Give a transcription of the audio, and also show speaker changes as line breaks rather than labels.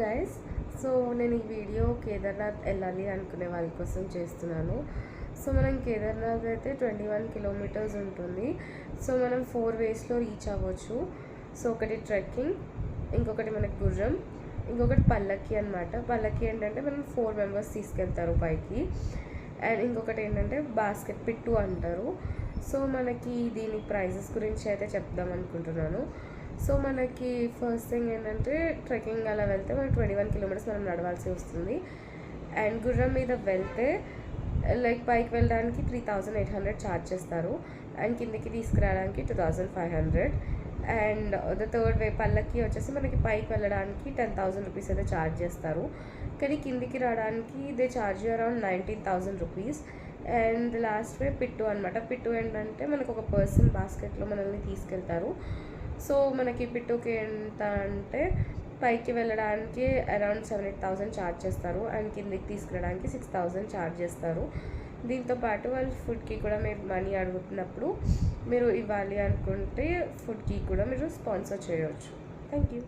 Guys, so నేను ఈ video Kedarnath వెళ్ళాలి అనుకునే వాళ్ళ కోసం చేస్తున్నాను. సో మనం కేదార్నాథ్ అయితే 21 కిలోమీటర్స్ ఉంటుంది. సో మనం 4 వేస్లో రీచ్ అవ్వచ్చు. సో ఒకటి ట్రెక్కింగ్, ఇంకొకటి మనకి గుర్రం, ఇంకొకటి పల్లకి అనమాట. పల్లకి ఏంటంటే మనం 4 మెంబర్స్ తీసుకెళ్తారు పైకి. అండ్ ఇంకొకటి ఏంటంటే బాస్కెట్ పిట్టు అంటారు. సో మనకి దీని ప్రైజెస్ గురించి అయితే చెప్దాం అనుకుంటున్నాను. సో మనకి ఫస్ట్ థింగ్ ఏంటంటే ట్రెక్కింగ్ అలా వెళ్తే మనకి 21 కిలోమీటర్స్ మనం నడవాల్సి వస్తుంది. అండ్ గుర్రం మీద వెళ్తే లైక్ పైకి వెళ్ళడానికి 3800 ఛార్జ్ చేస్తారు. అండ్ కిందికి తీసుకురావడానికి 2500. అండ్ ద థర్డ్ వే పల్లకి వచ్చేసి మనకి పైకి వెళ్ళడానికి 10,000 రూపీస్ అయితే ఛార్జ్ చేస్తారు. కానీ కిందికి రావడానికి they charge around 19,000 rupees. And last way పిట్టు అనమాట. పిట్టు ఏంటంటే మనకు ఒక పర్సన్ బాస్కెట్లో మనల్ని తీసుకెళ్తారు. సో మనకి పిట్టుకి ఎంత అంటే పైకి వెళ్ళడానికి అరౌండ్ 7,000-8,000 ఛార్జ్ చేస్తారు. అండ్ కిందికి తీసుకురావడానికి 6,000 ఛార్జ్ చేస్తారు. దీంతోపాటు వాళ్ళు ఫుడ్కి కూడా మీరు మనీ అడుగుతున్నప్పుడు మీరు ఇవ్వాలి అనుకుంటే ఫుడ్కి కూడా మీరు స్పాన్సర్ చేయవచ్చు. Thank you.